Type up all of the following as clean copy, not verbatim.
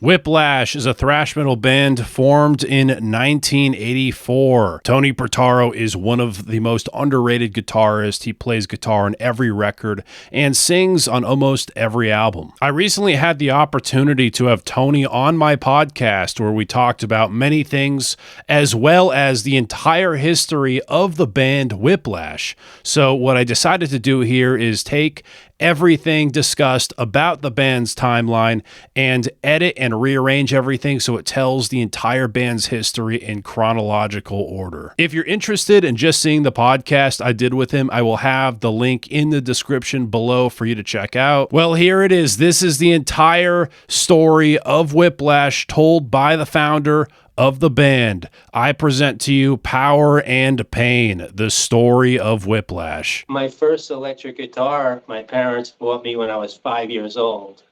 Whiplash is a thrash metal band formed in 1984. Tony Pertaro is one of the most underrated guitarists. He plays guitar on every record and sings on almost every album. I recently had the opportunity to have Tony on my podcast where we talked about many things as well as the entire history of the band Whiplash. So what I decided to do here is take everything discussed about the band's timeline and edit and rearrange everything so it tells the entire band's history in chronological order. If you're interested in just seeing the podcast I did with him, I will have the link in the description below for you to check out. Well, here it is. This is the entire story of Whiplash told by the founder of the band. I present to you Power and Pain, the story of Whiplash. My first electric guitar, my parents bought me when I was 5 years old.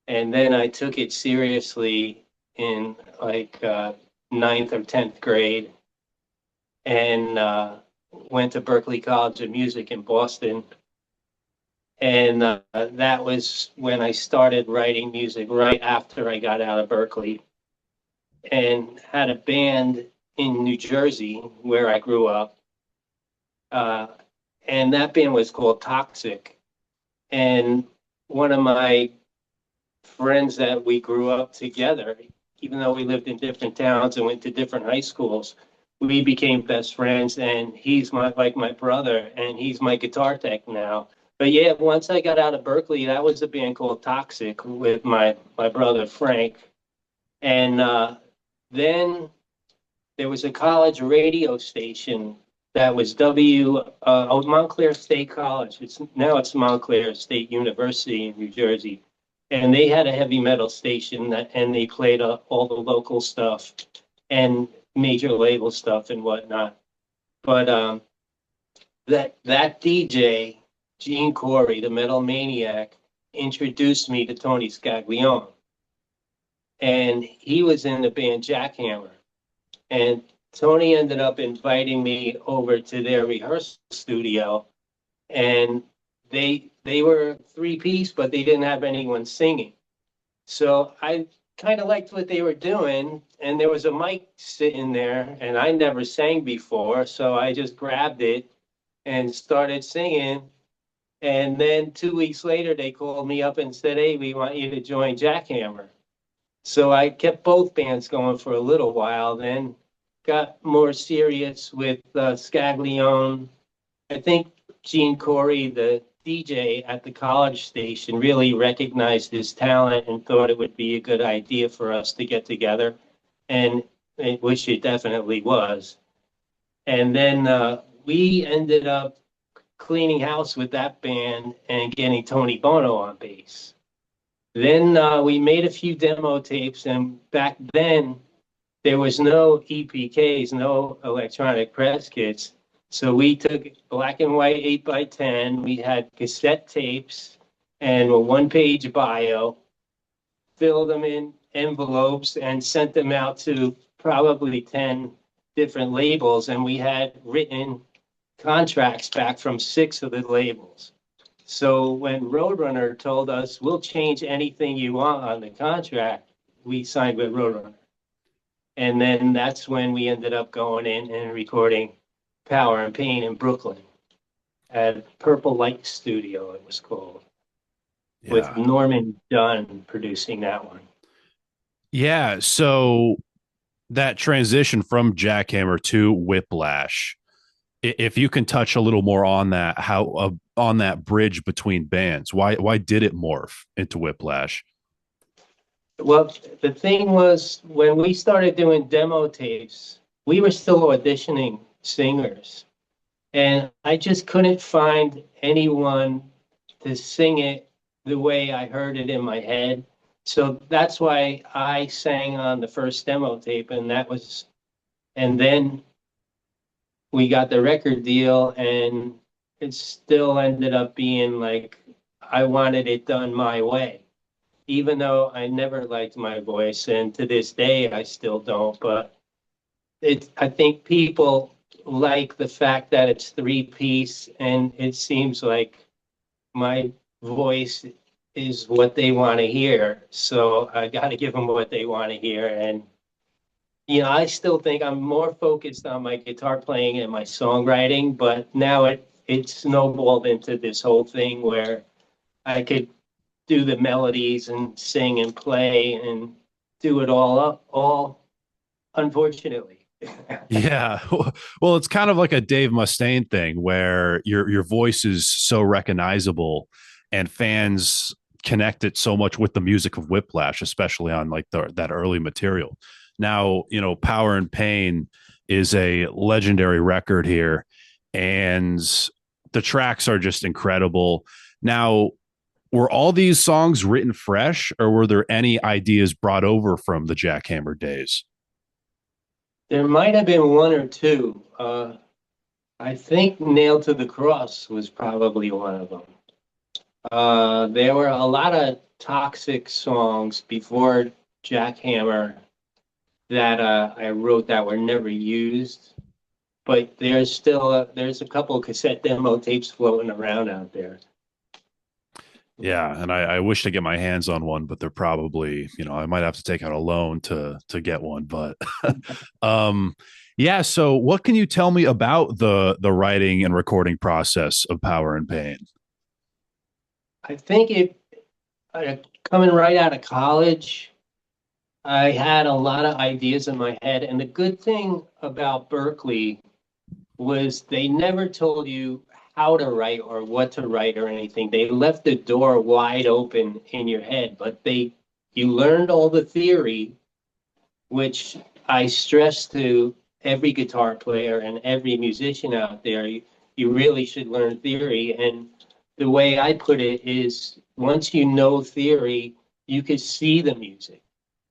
And then I took it seriously in ninth or 10th grade and went to Berklee College of Music in Boston. And that was when I started writing music right after I got out of Berklee, and had a band in New Jersey where I grew up. And that band was called Toxic. And one of my friends that we grew up together, even though we lived in different towns and went to different high schools, we became best friends, and he's like my brother, and he's my guitar tech now. But yeah, once I got out of Berklee, that was a band called Toxic with my brother Frank. And then there was a college radio station that was Montclair State College. Now it's Montclair State University in New Jersey. And they had a heavy metal station and they played all the local stuff and major label stuff and whatnot. But that DJ, Gene Corey, the metal maniac, introduced me to Tony Scaglione. And he was in the band Jackhammer. And Tony ended up inviting me over to their rehearsal studio. And they were three-piece, but they didn't have anyone singing. So I kind of liked what they were doing. And there was a mic sitting there, and I never sang before. So I just grabbed it and started singing. And then 2 weeks later, they called me up and said, "Hey, we want you to join Jackhammer." So I kept both bands going for a little while, then got more serious with Scaglione. I think Gene Corey, the DJ at the college station, really recognized his talent and thought it would be a good idea for us to get together, and which it definitely was. And then we ended up cleaning house with that band and getting Tony Bono on bass. Then we made a few demo tapes, and back then there was no EPKs, no electronic press kits. So we took black and white 8x10. We had cassette tapes and a one-page bio, filled them in envelopes, and sent them out to probably 10 different labels. And we had written contracts back from 6 of the labels. So when Roadrunner told us, "We'll change anything you want on the contract," we signed with Roadrunner. And then that's when we ended up going in and recording Power and Pain in Brooklyn at Purple Light Studio, it was called, with Norman Dunn producing that one. Yeah, so that transition from Jackhammer to Whiplash, if you can touch a little more on that, how on that bridge between bands, why did it morph into Whiplash? Well, the thing was, when we started doing demo tapes, we were still auditioning singers, and I just couldn't find anyone to sing it the way I heard it in my head. So that's why I sang on the first demo tape, and then we got the record deal, and it still ended up being like I wanted it done my way, even though I never liked my voice, and to this day I still don't. But I think people like the fact that it's three-piece, and it seems like my voice is what they want to hear. So I got to give them what they want to hear. And, I still think I'm more focused on my guitar playing and my songwriting, but now it snowballed into this whole thing where I could do the melodies and sing and play and do it all up, all unfortunately. Yeah. Well, it's kind of like a Dave Mustaine thing where your voice is so recognizable and fans connect it so much with the music of Whiplash, especially on like that early material. Now, Power and Pain is a legendary record here, and the tracks are just incredible. Now, were all these songs written fresh, or were there any ideas brought over from the Jackhammer days? There might have been one or two. I think Nailed to the Cross was probably one of them. There were a lot of toxic songs before Jackhammer that I wrote that were never used, but there's a couple of cassette demo tapes floating around out there. Yeah, and I wish to get my hands on one, but they're probably, I might have to take out a loan to get one. But um yeah, so what can you tell me about the writing and recording process of Power and Pain? I think coming right out of college, I had a lot of ideas in my head, and the good thing about Berkeley was they never told you how to write or what to write or anything. They left the door wide open in your head, but you learned all the theory, which I stress to every guitar player and every musician out there. You really should learn theory. And the way I put it is once you know theory, you could see the music.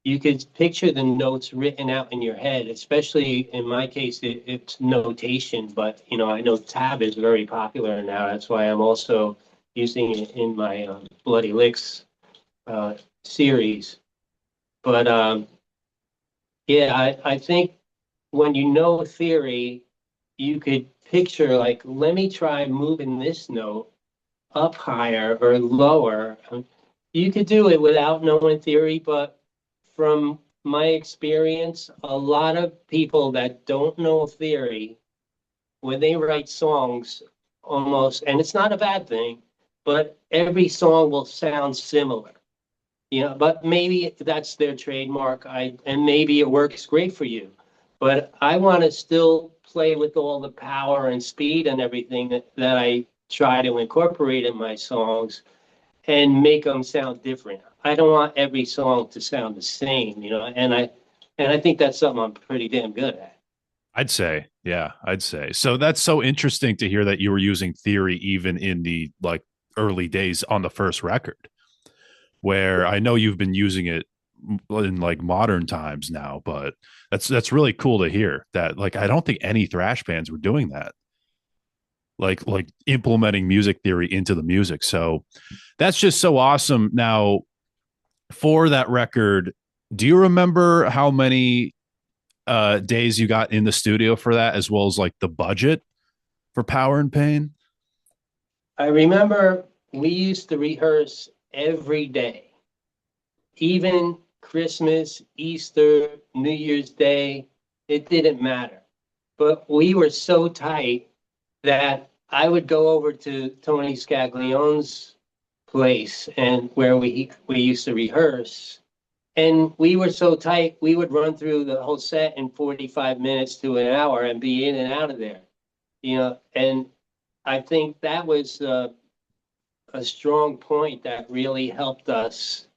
You could picture the notes written out in your head, especially in my case, it's notation, but I know tab is very popular now. That's why I'm also using it in my Bloody Licks series. But yeah, I think when you know theory, you could picture like, let me try moving this note up higher or lower. You could do it without knowing theory, but from my experience, a lot of people that don't know theory, when they write songs, almost, and it's not a bad thing, but every song will sound similar. But maybe that's their trademark. And maybe it works great for you. But I want to still play with all the power and speed and everything that I try to incorporate in my songs and make them sound different. I don't want every song to sound the same, and I think that's something I'm pretty damn good at. I'd say, yeah, I'd say. So that's so interesting to hear that you were using theory even in the like early days on the first record, where I know you've been using it in like modern times now, but that's really cool to hear that. Like, I don't think any thrash bands were doing that, like implementing music theory into the music. So that's just so awesome. Now, for that record, do you remember how many days you got in the studio for that, as well as like the budget for Power and Pain? I remember we used to rehearse every day, even Christmas, Easter, New Year's Day. It didn't matter. But we were so tight that I would go over to Tony Scaglione's place and where we used to rehearse. And we were so tight, we would run through the whole set in 45 minutes to an hour and be in and out of there. And I think that was a strong point that really helped us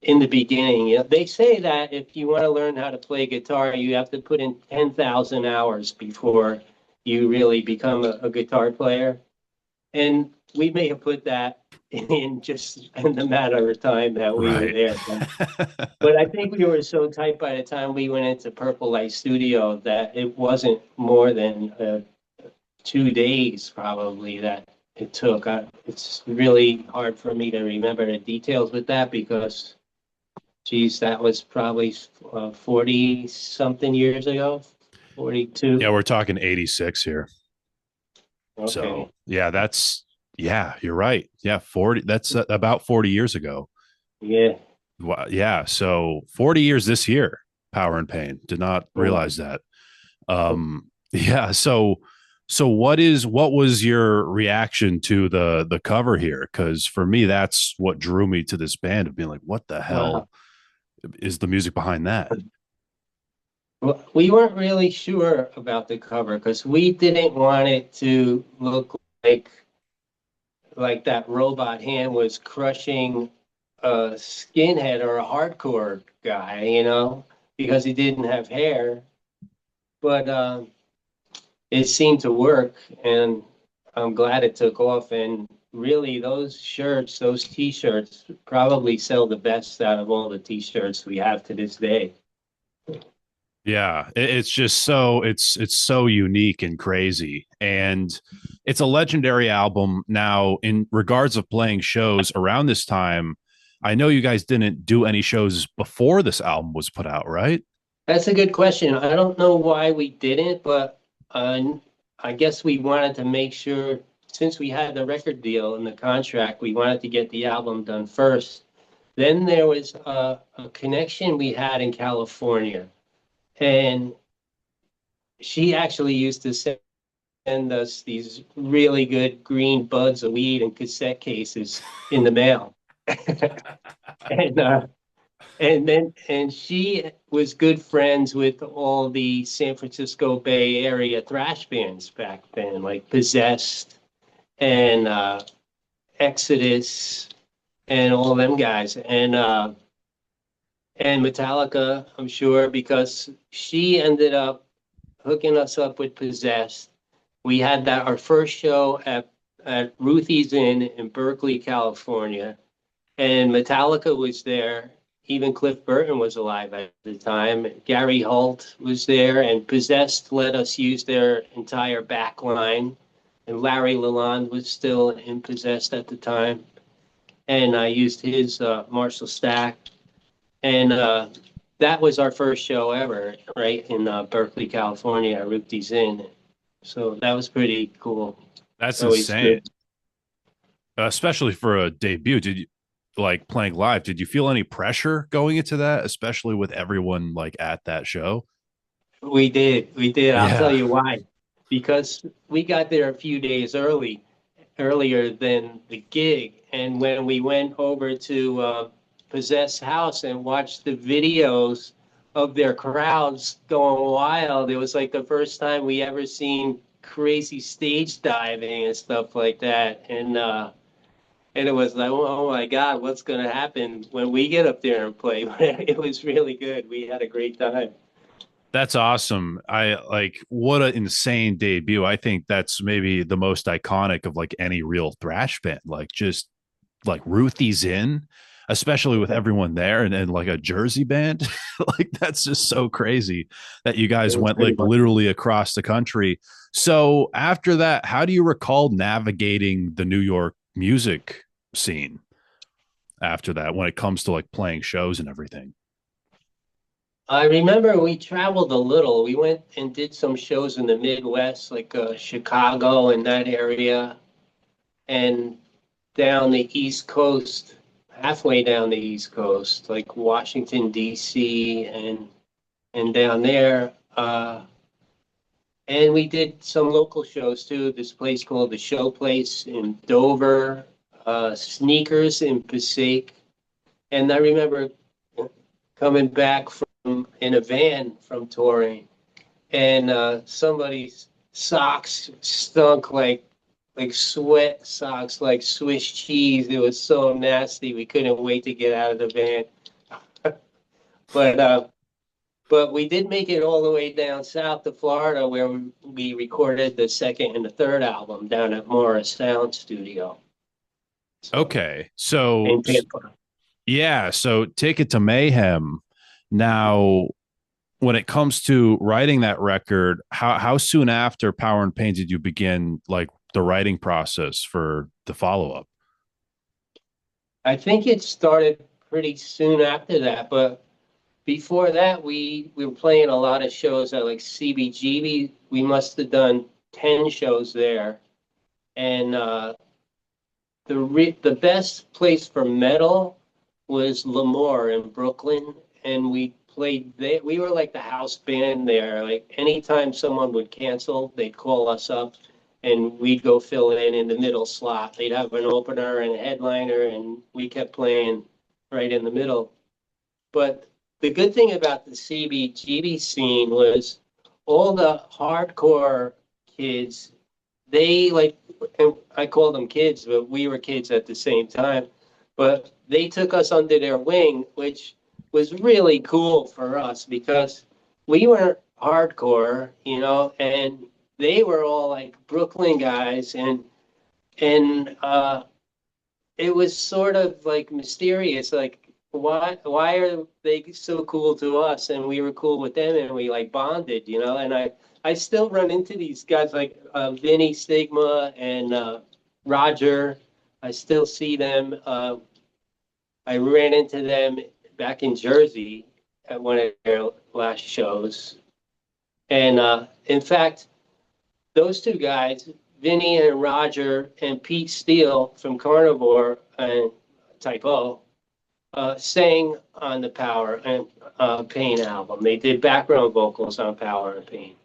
in the beginning. They say that if you want to learn how to play guitar, you have to put in 10,000 hours before you really become a guitar player. And we may have put that in just in the matter of time that we were Right. there. But I think we were so tight by the time we went into Purple Light Studio that it wasn't more than 2 days probably that it took. It's really hard for me to remember the details with that because, geez, that was probably 40 something years ago, 42. Yeah, we're talking 86 here. So Okay. yeah, that's Yeah, you're right. Yeah, 40. That's about 40 years ago. Yeah. Wow, yeah, so 40 years this year. Power and Pain. Did not Wow. realize that. Yeah, so what was your reaction to the cover here? Because for me, that's what drew me to this band of being like, what the hell Wow. is the music behind that? Well, we weren't really sure about the cover because we didn't want it to look like that robot hand was crushing a skinhead or a hardcore guy, because he didn't have hair. But it seemed to work, and I'm glad it took off. And really, those shirts, those T-shirts, probably sell the best out of all the T-shirts we have to this day. Yeah, it's just so it's so unique and crazy, and it's a legendary album. Now, in regards of playing shows around this time, I know you guys didn't do any shows before this album was put out, right? That's a good question. I don't know why we didn't, but uh, I guess we wanted to make sure, since we had the record deal and the contract, we wanted to get the album done first. Then there was a connection we had in California, and she actually used to send us these really good green buds of weed and cassette cases in the mail. And she was good friends with all the San Francisco Bay Area thrash bands back then, like Possessed and Exodus and all them guys, and Metallica, I'm sure, because she ended up hooking us up with Possessed. We had that our first show at Ruthie's Inn in Berkeley, California, and Metallica was there. Even Cliff Burton was alive at the time. Gary Holt was there, and Possessed let us use their entire back line. And Larry Lalonde was still in Possessed at the time. And I used his Marshall Stack. And that was our first show ever, right, in Berkeley, California, at Ruthie's Inn. So that was pretty cool. That's Always insane, good. especially for a debut. Did you like playing live? Did you feel any pressure going into that, especially with everyone like at that show? We did. We did. I'll tell Yeah. you why. Because we got there a few days earlier than the gig. And when we went over to Possess House and watched the videos of their crowds going wild, it was like the first time we ever seen crazy stage diving and stuff like that. And it was like, oh my God, what's going to happen when we get up there and play? It was really good. We had a great time. That's awesome. I like what an insane debut. I think that's maybe the most iconic of like any real thrash band. Like just like Ruthie's in, especially with everyone there and like a Jersey band. Like that's just so crazy that you It guys was went pretty like much. literally across the country. So after that, how do you recall navigating the New York music scene after that when it comes to like playing shows and everything? I remember we traveled a little. We went and did some shows in the Midwest, like Chicago and that area, and down the East Coast, halfway down the East Coast, like Washington, D.C., and down there. And we did some local shows too. This place called the Show Place in Dover, Sneakers in Passaic. And I remember coming back from in a van from touring, and somebody's socks stunk like sweat socks, like Swiss cheese. It was so nasty. We couldn't wait to get out of the van. But we did make it all the way down south to Florida, where we recorded the second and the third album down at Morris Sound Studio. So Okay. So in Tampa. yeah, so Take It to Mayhem. Now, when it comes to writing that record, how soon after Power and Pain did you begin like the writing process for the follow up? I think it started pretty soon after that, but before that, we were playing a lot of shows at like CBGB. We must have done 10 shows there. And the best place for metal was Lemoore in Brooklyn, and we played there. We were like the house band there. Like anytime someone would cancel, they'd call us up, and we'd go fill in the middle slot. They'd have an opener and a headliner, and we kept playing right in the middle. But the good thing about the CBGB scene was all the hardcore kids, they like, and I call them kids, but we were kids at the same time. But they took us under their wing, which was really cool for us because we weren't hardcore, and they were all like Brooklyn guys, and it was sort of like mysterious, like why are they so cool to us and we were cool with them and we like bonded, and I still run into these guys like Vinny Stigma and Roger. I still see them. I ran into them back in Jersey at one of their last shows, and in fact, those two guys, Vinny and Roger and Pete Steele from Carnivore and Typo, sang on the Power and Pain album. They did background vocals on Power and Pain.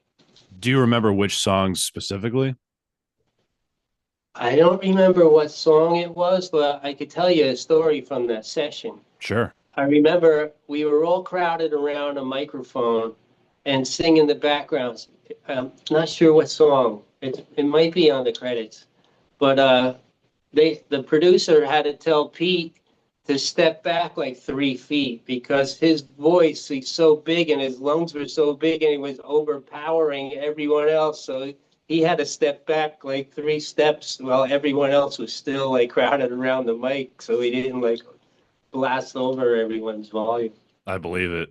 Do you remember which songs specifically? I don't remember what song it was, but I could tell you a story from that session. Sure. I remember we were all crowded around a microphone and singing the backgrounds. I'm not sure what song. It might be on the credits, but the producer had to tell Pete to step back like 3 feet because his voice, he's so big and his lungs were so big and he was overpowering everyone else. So he had to step back like 3 steps while everyone else was still like crowded around the mic. So he didn't like blast over everyone's volume. I believe it.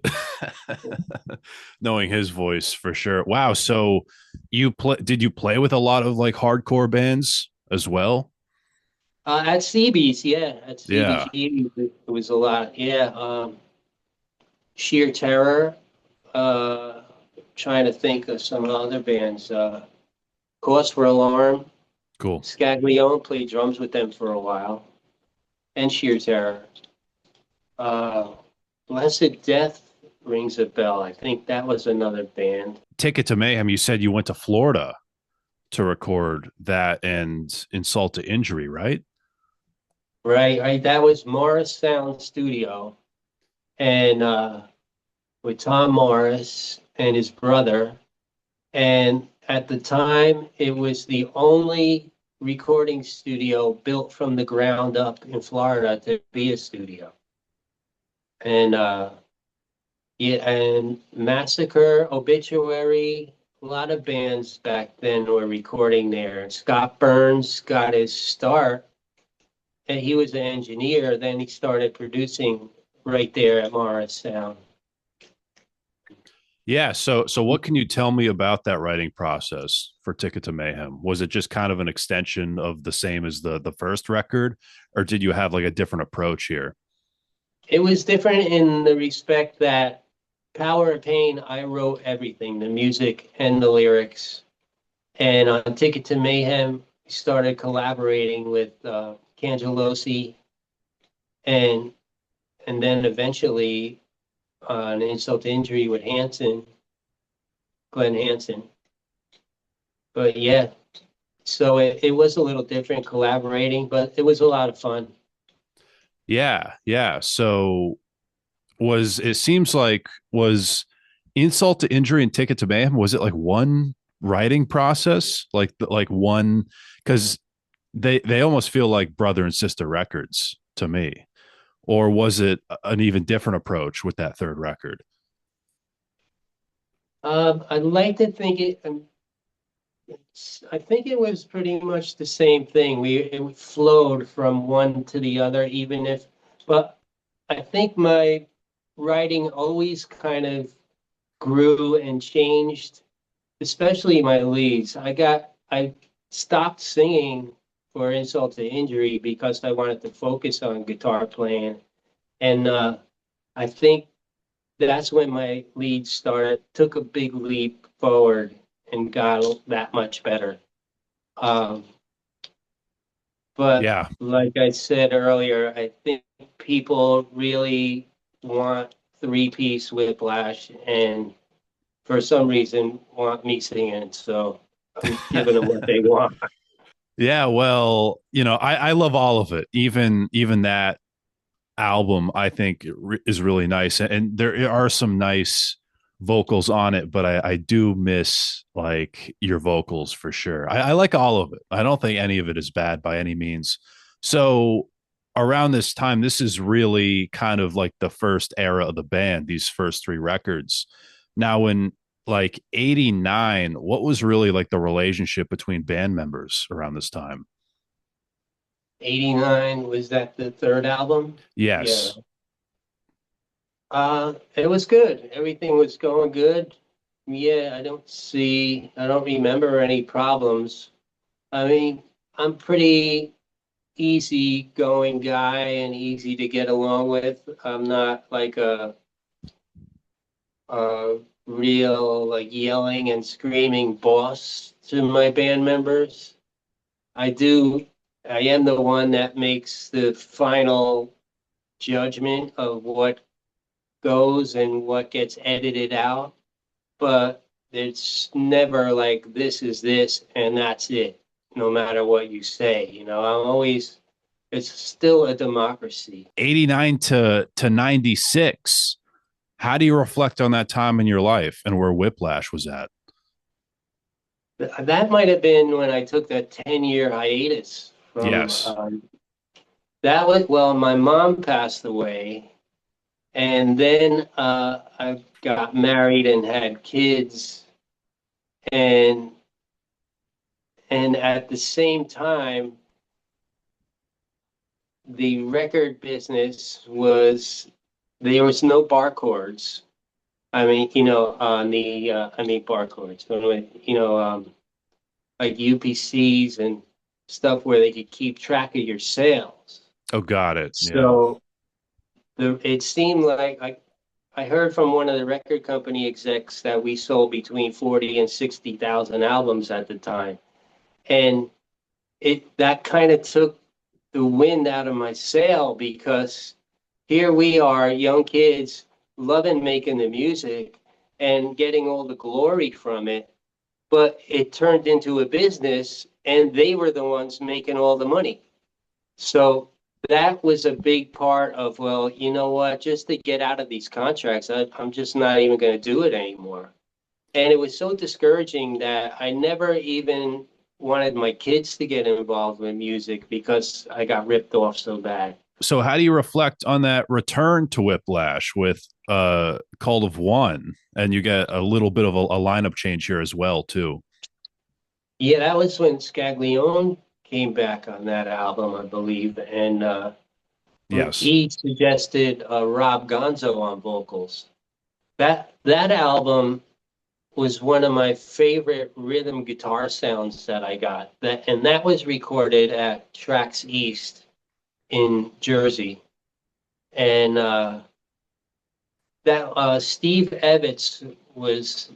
Knowing his voice for sure. Wow. So did you play with a lot of like hardcore bands as well? At CB's, yeah, at Yeah. CBG, it was a lot. Yeah, Sheer Terror. Uh, Trying to think of some other bands. Cause for Alarm. Cool. Scaglione played drums with them for a while, and Sheer Terror. Uh, Blessed Death rings a bell. I think that was another band. Ticket to Mayhem, you said you went to Florida to record that and Insult to Injury, right? Right, right. That was Morris Sound Studio, and with Tom Morris and his brother. And at the time, it was the only recording studio built from the ground up in Florida to be a studio. And yeah, and Massacre, Obituary, a lot of bands back then were recording there. Scott Burns got his start, and he was an engineer. Then he started producing right there at Morris Sound. Yeah. So what can you tell me about that writing process for Ticket to Mayhem? Was it just kind of an extension of the same as the first record, or did you have like a different approach here? It was different in the respect that Power of Pain, I wrote everything, the music and the lyrics. And on Ticket to Mayhem, we started collaborating with Cangelosi and and then eventually on Insult to Injury with Glenn Hansen. But yeah, so it was a little different collaborating, but it was a lot of fun. Yeah. Yeah. So it seems like was Insult to Injury and Ticket to Mayhem, was it like one writing process? Like one, because they almost feel like brother and sister records to me. Or was it an even different approach with that third record? I'd like to think I think it was pretty much the same thing. It flowed from one to the other, but I think my writing always kind of grew and changed, especially my leads. I stopped singing for Insult to Injury because I wanted to focus on guitar playing, and I think that's when my lead took a big leap forward and got that much better. Um, But Yeah. like I said earlier, I think people really want three-piece Whiplash, and for some reason want me singing. So I'm giving them what they want. Yeah, well, I love all of it. Even that album, I think is really nice, and there are some nice vocals on it. But I do miss like your vocals for sure. I like all of it. I don't think any of it is bad by any means. So around this time, this is really kind of like the first era of the band. These first three records. Now, in like '89, what was really like the relationship between band members around this time? 89, was that the third album? Yeah. Yes. It was good. Everything was going good. Yeah, I don't remember any problems. I mean, I'm pretty easy going guy and easy to get along with. I'm not like a real like yelling and screaming boss to my band members. I do, I am the one that makes the final judgment of what goes and what gets edited out, but it's never like this is this and that's it, no matter what you say. I'm always, it's still a democracy. '89 to '96. How do you reflect on that time in your life and where Whiplash was at? That might have been when I took that 10-year hiatus from Yes. that was, well, my mom passed away, and then I got married and had kids, and at the same time the record business was, there was no barcodes. I mean, on the I mean barcodes, like UPCs and stuff where they could keep track of your sales. Oh, got it. Yeah. So it seemed like I heard from one of the record company execs that we sold between 40 and 60,000 albums at the time. And that kind of took the wind out of my sail, because here we are, young kids, loving making the music and getting all the glory from it. But it turned into a business, and they were the ones making all the money. So that was a big part of, well, you know what, just to get out of these contracts, I'm just not even going to do it anymore. And it was so discouraging that I never even wanted my kids to get involved with music because I got ripped off so bad. So how do you reflect on that return to Whiplash with Cult of One? And you get a little bit of a lineup change here as well, too. Yeah, that was when Scaglione came back on that album, I believe, and Yes. he suggested Rob Gonzo on vocals. That album was one of my favorite rhythm guitar sounds that I got. That was recorded at Tracks East in Jersey, and that Steve Evans was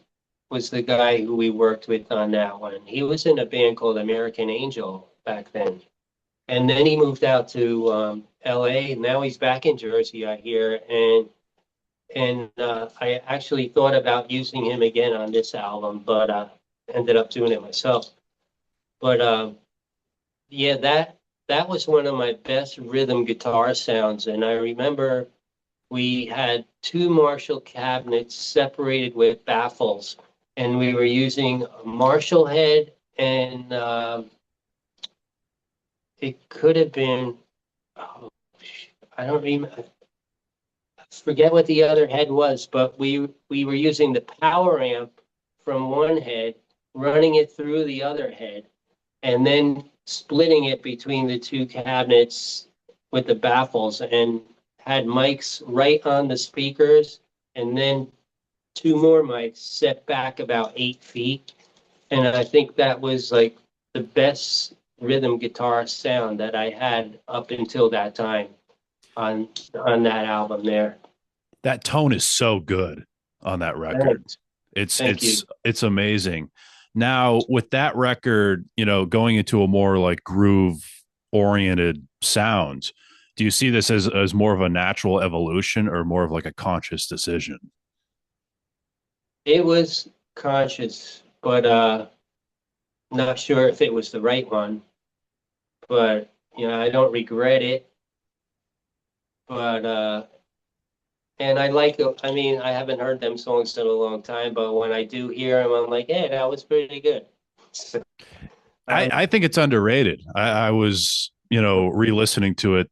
the guy who we worked with on that one. He was in a band called American Angel back then, and then he moved out to L.A. Now he's back in Jersey, I hear, and I actually thought about using him again on this album, but ended up doing it myself. But yeah, that was one of my best rhythm guitar sounds, and I remember we had two Marshall cabinets separated with baffles, and we were using a Marshall head, and it could have been, oh, I don't remember, forget what the other head was, but we were using the power amp from one head, running it through the other head, and then splitting it between the two cabinets with the baffles, and had mics right on the speakers, and then two more mics set back about 8 feet. And I think that was like the best rhythm guitar sound that I had up until that time on that album there. That tone is so good on that record. Thanks. It's Thank it's you. it's amazing. Now with that record, going into a more like groove oriented sound. Do you see this as more of a natural evolution or more of like a conscious decision? It was conscious, but not sure if it was the right one. But I don't regret it. But and I like it. I mean, I haven't heard them songs in a long time, but when I do hear them, I'm like, hey, that was pretty good. So, I think it's underrated. I was, re-listening to it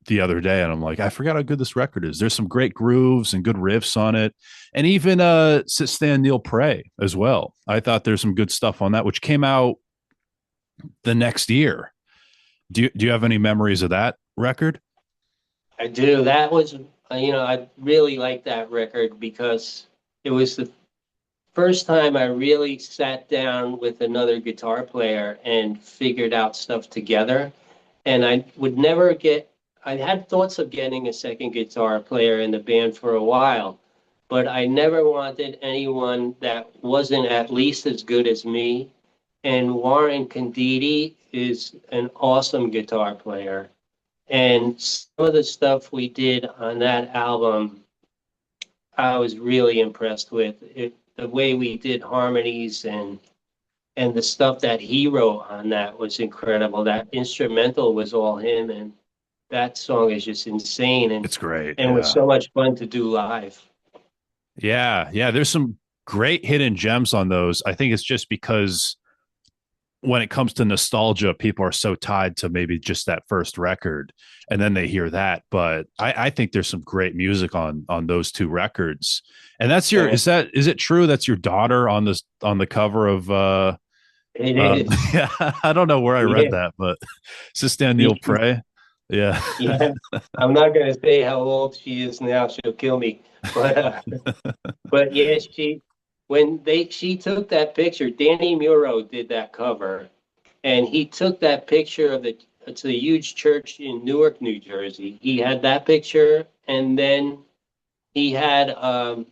the other day and I'm like, I forgot how good this record is. There's some great grooves and good riffs on it. And even Sit Stand Neil Pray as well. I thought there's some good stuff on that, which came out the next year. Do you have any memories of that record? I do. That was, I really like that record because it was the first time I really sat down with another guitar player and figured out stuff together. And I had thoughts of getting a second guitar player in the band for a while, but I never wanted anyone that wasn't at least as good as me. And Warren Conditi is an awesome guitar player. And some of the stuff we did on that album, I was really impressed with it. The way we did harmonies and the stuff that he wrote on that was incredible. That instrumental was all him, and that song is just insane It's great. and was Yeah. so much fun to do live. Yeah. Yeah. There's some great hidden gems on those. I think it's just because when it comes to nostalgia, people are so tied to maybe just that first record and then they hear that. But I think there's some great music on those two records. And that's your And is it true that's your daughter on the cover of it is, yeah, I don't know where I read yeah, that, but Sister Neil Pray. Yeah. yeah. I'm not gonna say how old she is now; she'll kill me. But but yeah, she took that picture. Danny Muro did that cover, and he took that picture of it's a huge church in Newark, New Jersey. He had that picture, and then he had a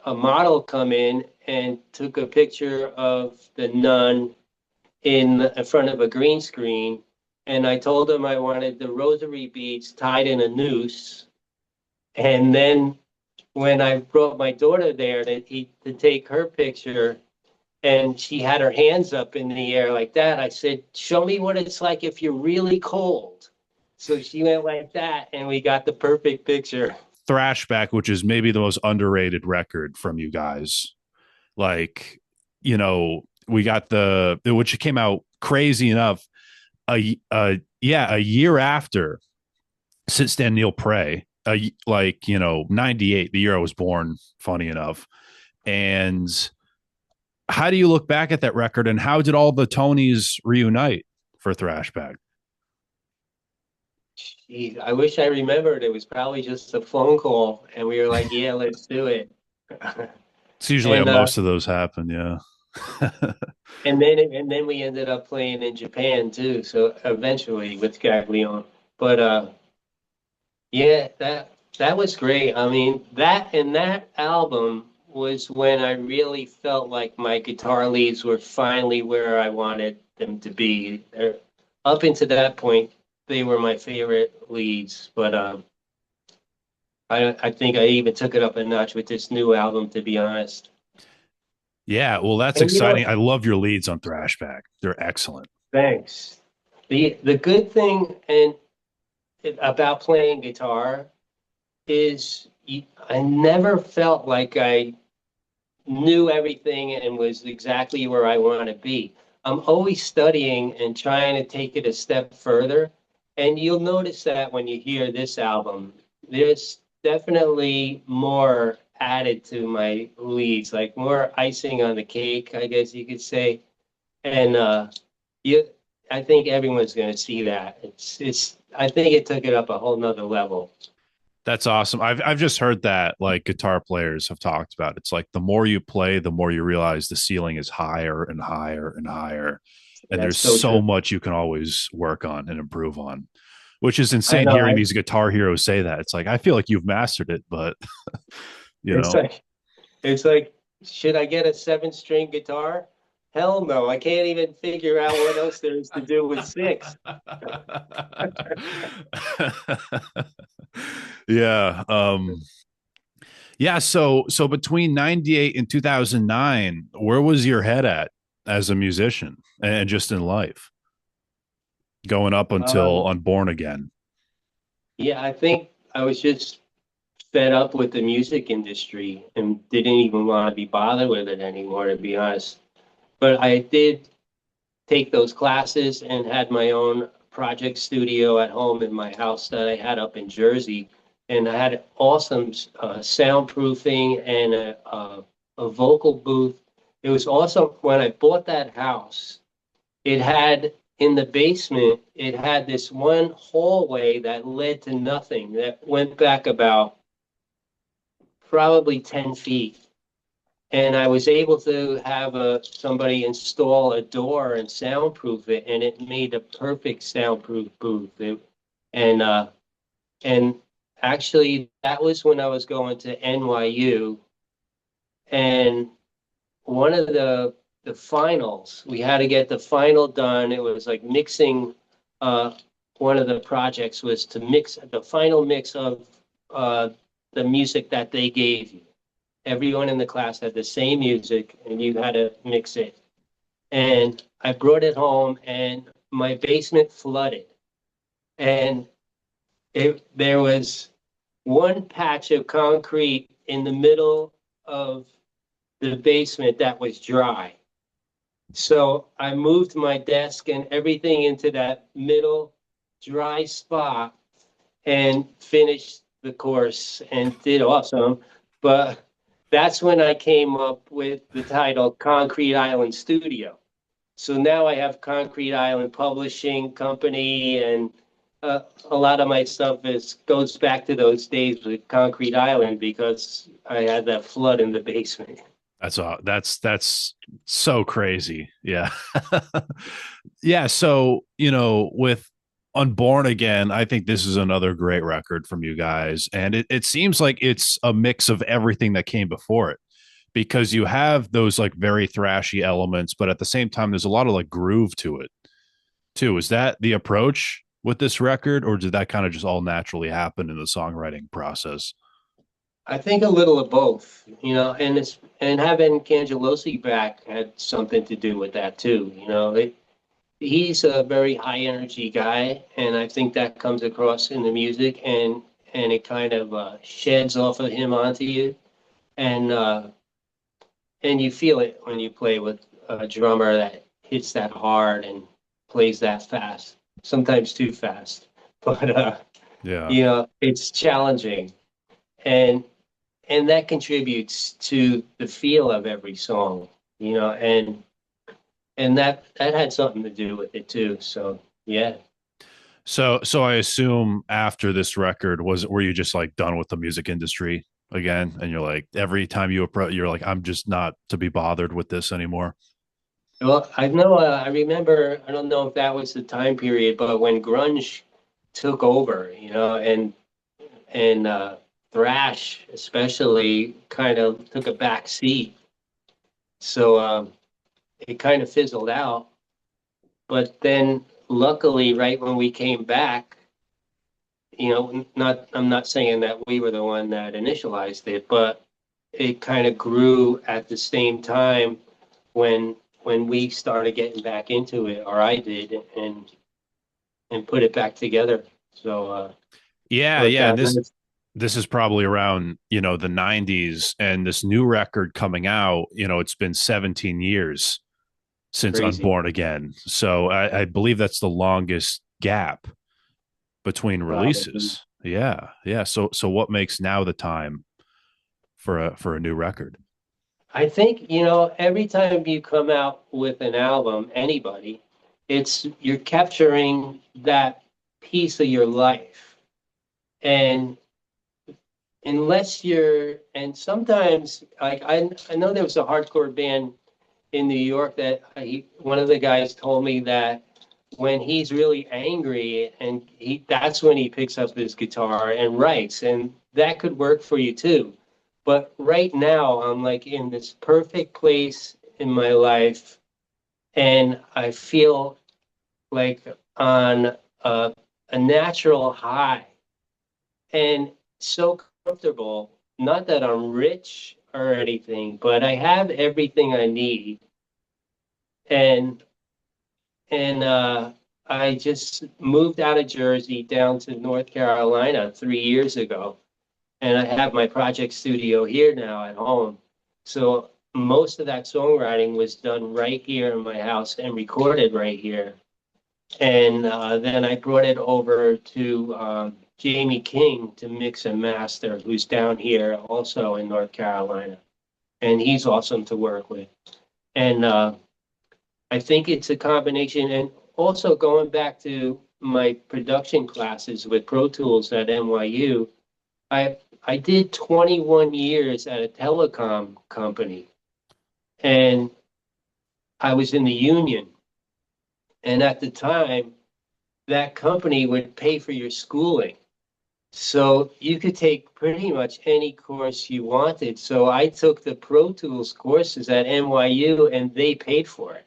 model come in and took a picture of the nun in front of a green screen. And I told him I wanted the rosary beads tied in a noose. And then when I brought my daughter there to take her picture, and she had her hands up in the air like that, I said, "Show me what it's like if you're really cold." So she went like that, and we got the perfect picture. Thrashback, which is maybe the most underrated record from you guys. Like, we got which came out crazy enough a year after Sit Stand Neil Pray, 98, the year I was born, funny enough. And how do you look back at that record and how did all the Tonys reunite for Thrashback? Jeez, I wish I remembered. It was probably just a phone call, and we were like, "Yeah, let's do it." It's usually how and most of those happen. Yeah. and then we ended up playing in Japan too. So eventually with Gaglione, but yeah, that was great. I mean, that album was when I really felt like my guitar leads were finally where I wanted them to be. Up until that point, they were my favorite leads, but I think I even took it up a notch with this new album, to be honest. Yeah. Well, that's And exciting. I love your leads on Thrashback. They're excellent. thanks. The good thing and about playing guitar is I never felt like I knew everything and was exactly where I want to be. I'm always studying and trying to take it a step further. And you'll notice that when you hear this album, there's definitely more added to my leads, like more icing on the cake, I guess you could say. And you, I think everyone's going to see that. I think it took it up a whole nother level. That's awesome. I've just heard that like guitar players have talked about. It's like the more you play, the more you realize the ceiling is higher and higher and higher. And That's there's so so true. much you can always work on and improve on, which is I insane know. hearing these guitar heroes say that. It's like I feel like you've mastered it, but you It's know, like it's like, should I get a seven string guitar? hell no, I can't even figure out what else there is to do with six. Yeah. Yeah. So between 98 and 2009, where was your head at as a musician and just in life going up until Um, Unborn Again? yeah, I think I was just fed up with the music industry and didn't even want to be bothered with it anymore, to be honest. But I did take those classes and had my own project studio at home in my house that I had up in Jersey. And I had awesome soundproofing and a vocal booth. It was awesome. When I bought that house, it had in the basement, it had this one hallway that led to nothing that went back about probably 10 feet. And I was able to have somebody install a door and soundproof it, and it made a perfect soundproof booth. And and actually, that was when I was going to NYU, and one of the finals, we had to get the final done. It was like mixing. Uh, one of the projects was to mix the final mix of uh, the music that they gave you. Everyone in the class had the same music and you had to mix it. And I brought it home and my basement flooded. And there was one patch of concrete in the middle of the basement that was dry. So I moved my desk and everything into that middle dry spot and finished the course and did awesome. But that's when I came up with the title Concrete Island Studio. So now I have Concrete Island Publishing Company, and a lot of my stuff is goes back to those days with Concrete Island because I had that flood in the basement. That's so crazy. Yeah. Yeah. So, with Unborn Again, I think this is another great record from you guys. And it seems like it's a mix of everything that came before it because you have those like very thrashy elements, but at the same time, there's a lot of like groove to it too. Is that the approach with this record, or did that kind of just all naturally happen in the songwriting process? I think a little of both, and having Cangelosi back had something to do with that too. He's a very high energy guy, and I think that comes across in the music, and it kind of sheds off of him onto you, and uh, and you feel it when you play with a drummer that hits that hard and plays that fast, sometimes too fast, but Yeah. it's challenging, and and that contributes to the feel of every song, and that had something to do with it too. So yeah. So I assume after this record were you just like done with the music industry again, and you're like every time you approach, you're like I'm just not to be bothered with this anymore. Well, I know, I remember, I don't know if that was the time period, but when grunge took over, and thrash especially kind of took a back seat. So it kind of fizzled out. But then luckily, right when we came back, not I'm not saying that we were the one that initialized it, but it kind of grew at the same time when we started getting back into it, or I did, and put it back together. So, Yeah, but yeah, and this that's this is probably around, the 90s, and this new record coming out, it's been 17 years since crazy. Unborn Again. So I believe that's the longest gap between Probably. releases. Yeah, yeah. So what makes now the time for a new record? I think, every time you come out with an album, anybody, it's you're capturing that piece of your life. And and sometimes, like, I know there was a hardcore band in New York that one of the guys told me that when he's really angry and that's when he picks up his guitar and writes, and that could work for you too. But right now I'm like in this perfect place in my life and I feel like on a natural high and so comfortable. Not that I'm rich or anything, but I have everything I need. And and I just moved out of Jersey down to North Carolina 3 years ago, and I have my project studio here now at home. So most of that songwriting was done right here in my house and recorded right here. And then I brought it over to Jamie King to mix and master, who's down here also in North Carolina. And he's awesome to work with. And I think it's a combination. And also going back to my production classes with Pro Tools at NYU, I I did 21 years at a telecom company, and I was in the union. And at the time, that company would pay for your schooling. So you could take pretty much any course you wanted. So I took the Pro Tools courses at NYU and they paid for it,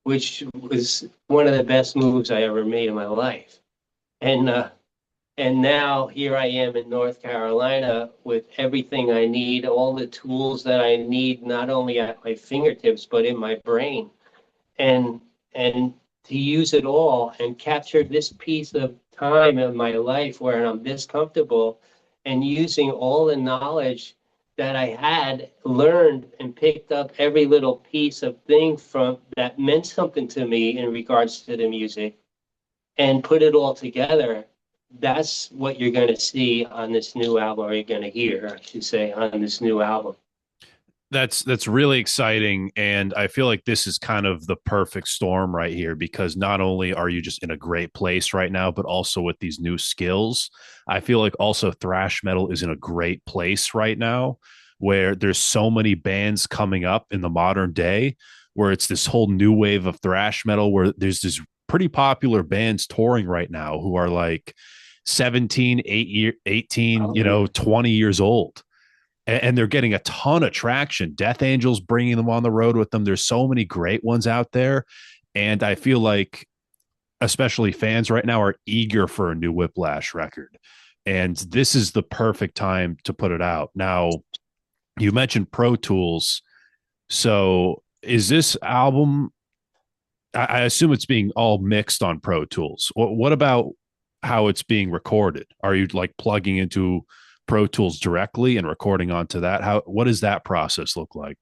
which was one of the best moves I ever made in my life. And now here I am in North Carolina with everything I need, all the tools that I need, not only at my fingertips, but in my brain. And and to use it all and capture this piece of time in my life where I'm this comfortable and using all the knowledge that I had learned and picked up every little piece of thing from that meant something to me in regards to the music and put it all together. That's what you're going to see on this new album, or you're going to hear, I should say, on this new album. That's really exciting, and I feel like this is kind of the perfect storm right here, because not only are you just in a great place right now, but also with these new skills. I feel like also thrash metal is in a great place right now, where there's so many bands coming up in the modern day, where it's this whole new wave of thrash metal, where there's this pretty popular bands touring right now who are like 17, 18, Oh, yeah. 20 years old, and they're getting a ton of traction. Death Angels bringing them on the road with them. There's so many great ones out there, and I feel like especially fans right now are eager for a new Whiplash record, and this is the perfect time to put it out. Now, you mentioned Pro Tools, so is this album? I assume it's being all mixed on Pro Tools. What about how it's being recorded? Are you like plugging into Pro Tools directly and recording onto that? What does that process look like?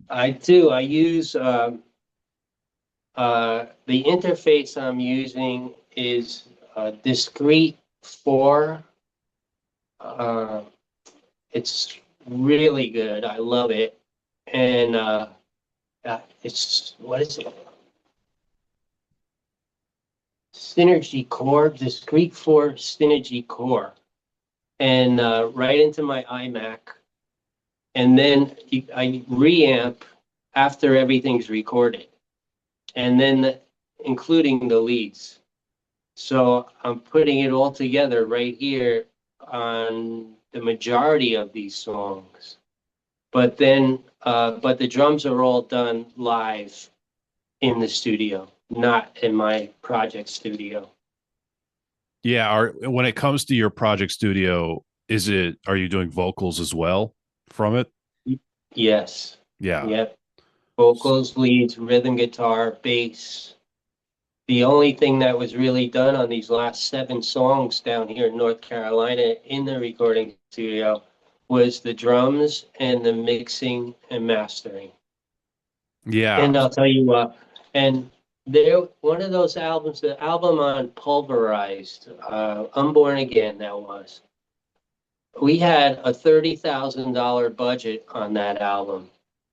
I do. I use the interface I'm using is discrete 4. Uh, it's really good. I love it. And it's, what is it? Synergy Core, discrete 4 Synergy Core. And right into my iMac. And then I reamp after everything's recorded. And then including the leads. So I'm putting it all together right here on the majority of these songs. But the drums are all done live in the studio, not in my project studio. Yeah, when it comes to your project studio, are you doing vocals as well from it? Yes. Yeah. Yep. Vocals, leads, rhythm guitar, bass. The only thing that was really done on these last 7 songs down here in North Carolina in the recording studio was the drums and the mixing and mastering. Yeah. And I'll tell you what, and there, one of those albums, the album on Pulverized, Unborn Again, that was. We had a $30,000 budget on that album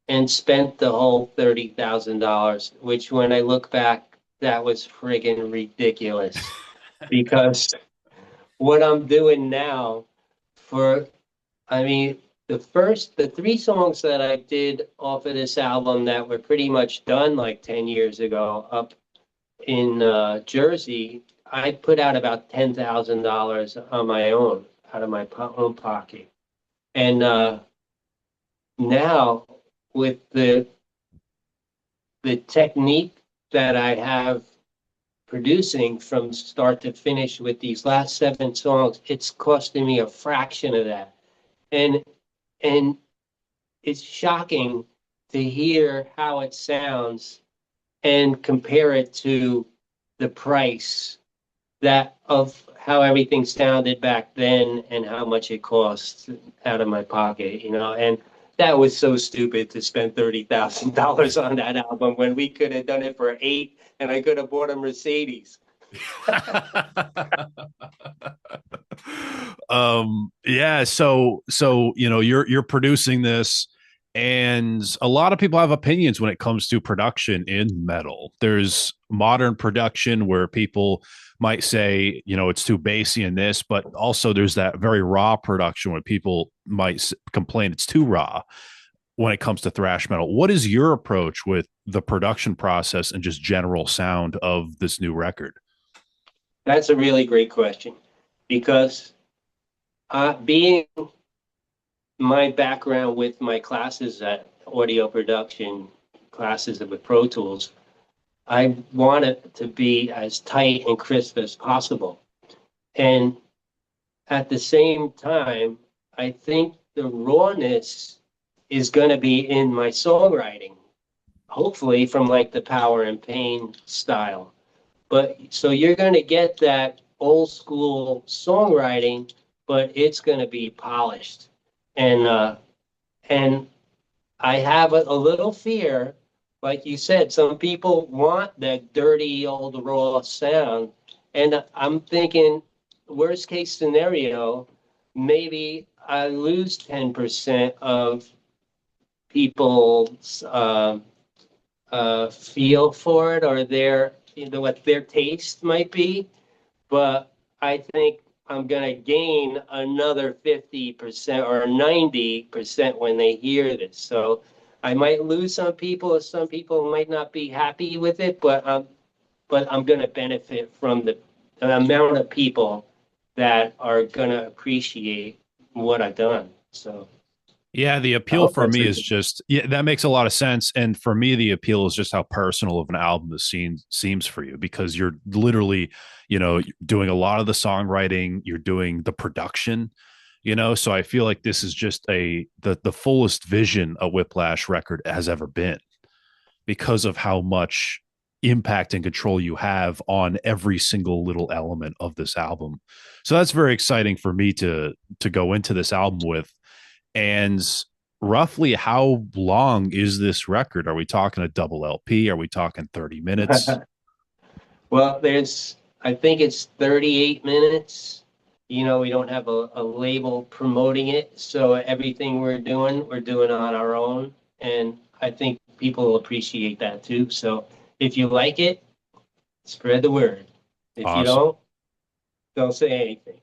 and spent the whole $30,000, which when I look back, that was friggin' ridiculous because what I'm doing now for, I mean, the 3 songs that I did off of this album that were pretty much done like 10 years ago up in Jersey, I put out about $10,000 on my own, out of my own pocket. And now with the the technique that I have producing from start to finish with these last 7 songs, it's costing me a fraction of that. And and it's shocking to hear how it sounds and compare it to the price that of how everything sounded back then and how much it cost out of my pocket, and that was so stupid to spend $30,000 on that album when we could have done it for 8 and I could have bought a Mercedes. Yeah, so you're producing this, and a lot of people have opinions when it comes to production in metal. There's modern production where people might say, it's too bassy in this, but also there's that very raw production where people might complain it's too raw when it comes to thrash metal. What is your approach with the production process and just general sound of this new record? That's a really great question because being my background with my classes at audio production classes with Pro Tools, I want it to be as tight and crisp as possible. And at the same time, I think the rawness is going to be in my songwriting, hopefully from like the Power and Pain style. But so you're going to get that old school songwriting, but it's going to be polished. And I have a little fear, like you said, some people want that dirty old raw sound. And I'm thinking, worst case scenario, maybe I lose 10% of people's feel for it or what their taste might be. But I think I'm going to gain another 50% or 90% when they hear this. So I might lose some people, or some people might not be happy with it, but I'm going to benefit from the amount of people that are going to appreciate what I've done. So Yeah, the I appeal hope for that's me it. is just, yeah, that makes a lot of sense. And for me, the appeal is just how personal of an album the scene seems for you, because you're literally, doing a lot of the songwriting, you're doing the production, so I feel like this is just the fullest vision a Whiplash record has ever been, because of how much impact and control you have on every single little element of this album. So that's very exciting for me to go into this album with. And roughly how long is this record? Are we talking a double LP? Are we talking 30 minutes? Well, I think it's 38 minutes. We don't have a label promoting it. So everything we're doing on our own. And I think people will appreciate that too. So if you like it, spread the word. If you Awesome. don't say anything.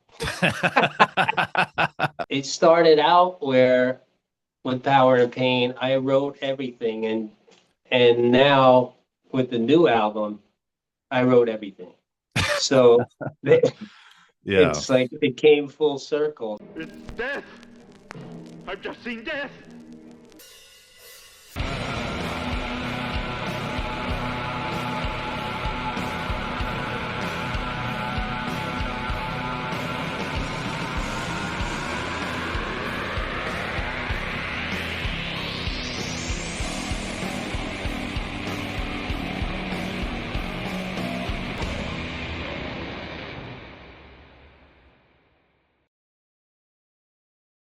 It started out where with Power and Pain, I wrote everything. And now with the new album, I wrote everything. So Yeah. it's like it came full circle. It's death! I've just seen death!